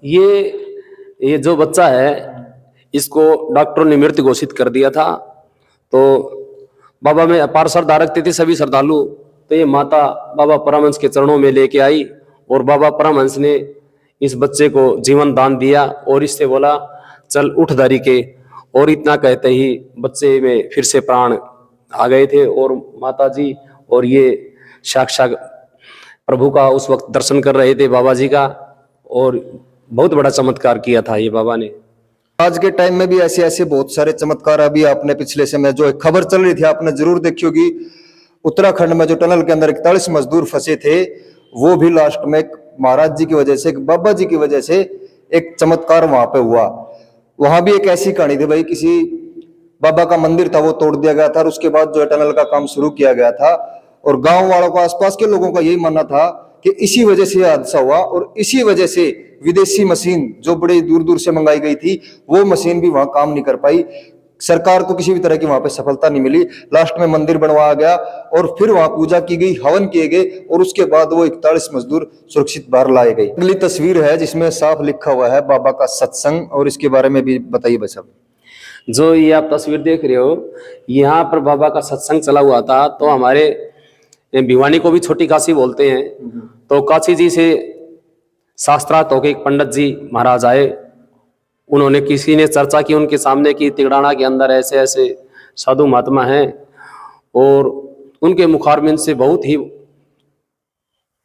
ये जो बच्चा है इसको डॉक्टरों ने मृत घोषित कर दिया था। तो बाबा में अपार श्रद्धा रखते थे सभी श्रद्धालु। तो ये माता बाबा परमहंस के चरणों में लेके आई और बाबा परमहंस ने इस बच्चे को जीवन दान दिया और इससे बोला चल उठ धरी के। और इतना कहते ही बच्चे में फिर से प्राण आ गए थे और माता जी और ये साक्षात प्रभु का उस वक्त दर्शन कर रहे थे बाबा जी का। और बहुत बड़ा चमत्कार किया था ये बाबा ने। आज के टाइम में भी ऐसे ऐसे बहुत सारे चमत्कार अभी आपने पिछले समय जो एक खबर चल रही थी आपने जरूर देखी होगी, उत्तराखंड में जो टनल के अंदर 41 मजदूर फंसे थे, वो भी लास्ट में एक महाराज जी की वजह से, एक बाबा जी की वजह से एक चमत्कार वहां पे हुआ। वहां भी एक ऐसी कहानी थी भाई, किसी बाबा का मंदिर था वो तोड़ दिया गया था और उसके बाद जो है टनल का काम शुरू किया गया था। और गांव वालों को, आसपास के लोगों का यही मानना था कि इसी वजह से हादसा हुआ और इसी वजह से विदेशी मशीन जो बड़ी दूर दूर से मंगाई गई थी वो मशीन भी वहां काम नहीं कर पाई। सरकार को किसी भी तरह की वहां पे सफलता नहीं मिली। लास्ट में मंदिर बनवाया गया और फिर वहां पूजा की गई, हवन किए गए और उसके बाद वो 41 मजदूर सुरक्षित बाहर लाए गए। अगली तस्वीर है जिसमें साफ लिखा हुआ है बाबा का सत्संग, और इसके बारे में भी बताइए बस। अब जो ये आप तस्वीर देख रहे हो, यहाँ पर बाबा का सत्संग चला हुआ था। तो हमारे भिवानी को भी छोटी काशी बोलते हैं। तो काशी जी से शास्त्रार्थ होके एक पंडित जी महाराज आए। उन्होंने किसी ने चर्चा की उनके सामने की तिगड़ाना के अंदर ऐसे ऐसे साधु महात्मा हैं और उनके मुखारबिंद से बहुत ही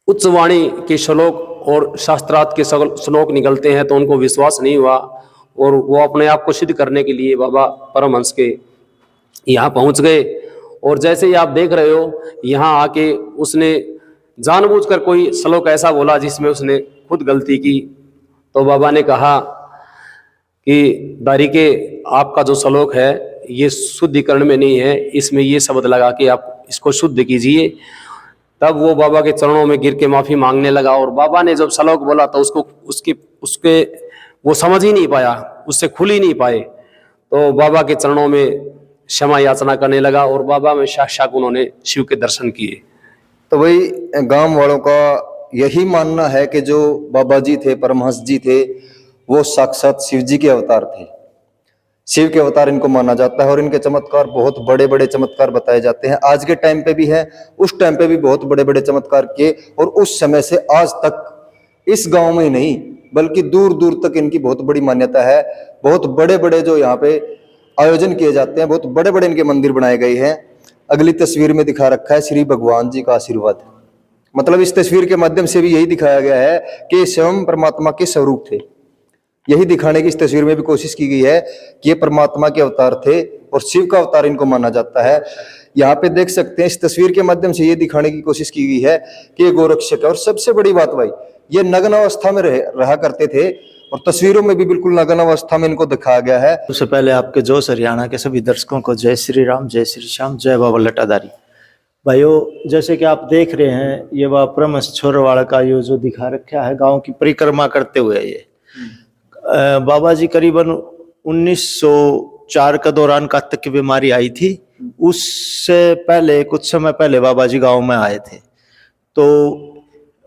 उच्च वाणी के श्लोक और शास्त्रार्थ के श्लोक निकलते हैं। तो उनको विश्वास नहीं हुआ और वो अपने आप को सिद्ध करने के लिए बाबा परमहंस के यहाँ पहुँच गए। और जैसे ही आप देख रहे हो, यहाँ आके उसने जानबूझकर कोई श्लोक ऐसा बोला जिसमें उसने खुद गलती की। तो बाबा ने कहा कि दारिके, आपका जो श्लोक है ये शुद्धिकरण में नहीं है, इसमें ये शब्द लगा के आप इसको शुद्ध कीजिए। तब वो बाबा के चरणों में गिर के माफी मांगने लगा। और बाबा ने जब श्लोक बोला तो उसके वो समझ ही नहीं पाया, उससे खुल ही नहीं पाए। तो बाबा के चरणों में क्षमा याचना करने लगा और बाबा में साक्षात उन्होंने शिव के दर्शन किए। तो वही गांव वालों का यही मानना है कि जो बाबा जी थे, परमहंस जी थे, वो साक्षात शिव जी के अवतार थे। शिव के अवतार इनको माना जाता है और इनके चमत्कार बहुत बड़े बड़े चमत्कार बताए जाते हैं। आज के टाइम पे भी है, उस टाइम पे भी बहुत बड़े बड़े चमत्कार किए। और उस समय से आज तक इस गांव में ही नहीं बल्कि दूर दूर तक इनकी बहुत बड़ी मान्यता है। बहुत बड़े बड़े जो यहाँ पे आयोजन किए जाते हैं, बहुत बड़े बड़े इनके मंदिर बनाए गए हैं। अगली तस्वीर में दिखा रखा है श्री भगवान जी का आशीर्वाद। मतलब इस तस्वीर के माध्यम से भी यही दिखाया गया है कि स्वयं परमात्मा के स्वरूप थे। यही दिखाने की इस तस्वीर में भी कोशिश की गई है कि ये परमात्मा के अवतार थे और शिव का अवतार इनको माना जाता है। यहाँ पे देख सकते हैं इस तस्वीर के माध्यम से ये दिखाने की कोशिश की गई है कि ये गोरक्षक है। और सबसे बड़ी बात भाई, ये नग्न अवस्था में रहा करते थे और तस्वीरों में भी बिल्कुल नग्न अवस्था में इनको दिखाया गया है। सबसे पहले आपके जोश हरियाणा के सभी दर्शकों को जय श्री राम, जय श्री श्याम, जय बाबा लटाधारी। भाइयों, जैसे कि आप देख रहे हैं, ये बाबा परमहंस छोरवाड़ा का ये जो दिखा रखा है गांव की परिक्रमा करते हुए, ये बाबा जी करीबन 1904 का दौरान कातक की बीमारी आई थी। उससे पहले कुछ समय पहले बाबा जी गांव में आए थे। तो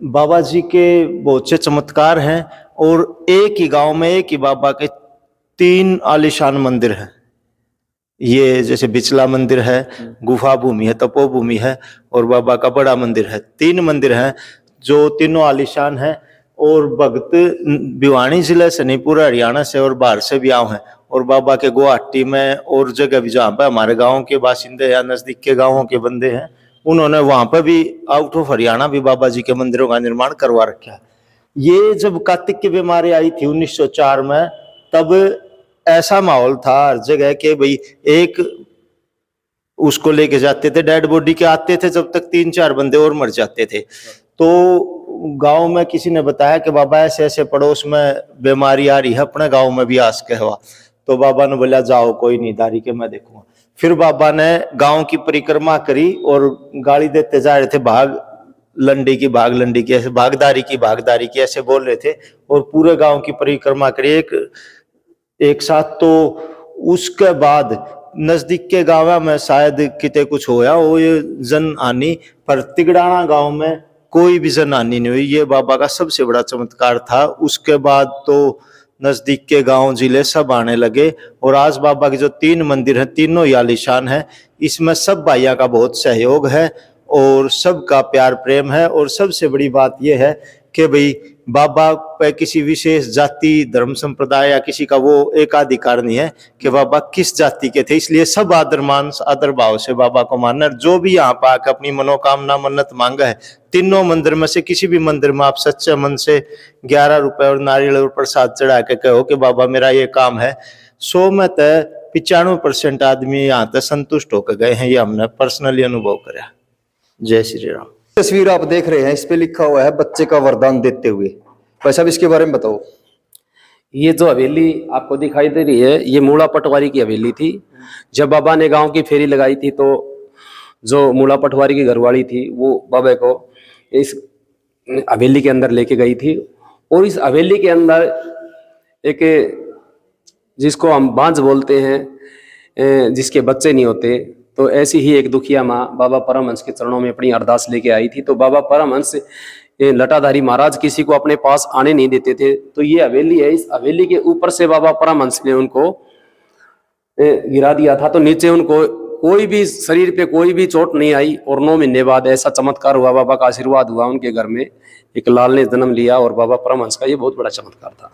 बाबा जी के बहुत से चमत्कार हैं और एक ही गांव में एक ही बाबा के 3 आलीशान मंदिर हैं। ये जैसे बिचला मंदिर है, गुफा भूमि है, तपोभूमि है और बाबा का बड़ा मंदिर है। 3 मंदिर हैं जो तीनों आलीशान हैं। और भक्त भिवानी जिले से नहीं, पूरा हरियाणा से और बाहर से भी आए हैं। और बाबा के गुवाहाटी में और जगह भी जहाँ पे हमारे गाँव के बाशिंदे या नजदीक के गाँवों के बंदे हैं, उन्होंने वहां पर भी आउट ऑफ हरियाणा भी बाबा जी के मंदिरों का निर्माण करवा रखा है। ये जब कार्तिक की बीमारी आई थी 1904 में, तब ऐसा माहौल था हर जगह कि भाई एक उसको लेके जाते थे, डेड बॉडी के आते थे, जब तक 3-4 बंदे और मर जाते थे। तो गांव में किसी ने बताया कि बाबा ऐसे ऐसे पड़ोस में बीमारी आ रही है, अपने गांव में भी आस कहवा। तो बाबा ने बोला जाओ कोई नहीं, दारी के मैं देखूंगा। फिर बाबा ने गांव की परिक्रमा करी और गाली देते जा रहे थे, भाग लंडी की, भाग लंडी की, ऐसे भागदारी की ऐसे बोल रहे थे। और पूरे गांव की परिक्रमा करी एक साथ। तो उसके बाद नजदीक के गाँव में शायद किते कुछ होया हो ये जन हानि, पर तिगड़ाना गांव में कोई भी जनहानि नहीं हुई। ये बाबा का सबसे बड़ा चमत्कार था। उसके बाद तो नजदीक के गांव जिले सब आने लगे और आज बाबा के जो 3 मंदिर हैं तीनों ही आलीशान है। इसमें सब भाइयों का बहुत सहयोग है और सबका प्यार प्रेम है। और सबसे बड़ी बात यह है कि भाई बाबा पे किसी विशेष जाति धर्म संप्रदाय या किसी का वो एकाधिकार नहीं है कि बाबा किस जाति के थे। इसलिए सब आदर मान आदर भाव से बाबा को मानना। जो भी यहाँ पर आकर अपनी मनोकामना मन्नत मांगा है, तीनों मंदिर में से किसी भी मंदिर में आप सच्चे मन से 11 रुपए और नारियल और प्रसाद चढ़ा के कहो कि बाबा मेरा ये काम है, 100 में तय 95% आदमी यहाँ तक संतुष्ट होकर गए हैं। ये हमने पर्सनली अनुभव करा। जय श्री राम। तस्वीर आप देख रहे हैं, इस पे लिखा हुआ है बच्चे का वरदान देते हुए। भाई साहब इसके बारे में बताओ। ये जो हवेली आपको दिखाई दे रही है, ये मूला पटवारी की हवेली थी। जब बाबा ने गांव की फेरी लगाई थी तो जो मूला पटवारी की घरवाली थी वो बाबा को इस हवेली के अंदर लेके गई थी। और इस हवेली के अंदर एक, जिसको हम बांझ बोलते हैं, जिसके बच्चे नहीं होते, तो ऐसी ही एक दुखिया माँ बाबा परमहंस के चरणों में अपनी अरदास लेके आई थी। तो बाबा परमहंस लटाधारी महाराज किसी को अपने पास आने नहीं देते थे। तो ये हवेली है, इस हवेली के ऊपर से बाबा परमहंस ने उनको गिरा दिया था। तो नीचे उनको कोई भी शरीर पे कोई भी चोट नहीं आई और 9 महीने बाद ऐसा चमत्कार हुआ, बाबा का आशीर्वाद हुआ, उनके घर में एक लाल ने जन्म लिया। और बाबा परमहंस का ये बहुत बड़ा चमत्कार था।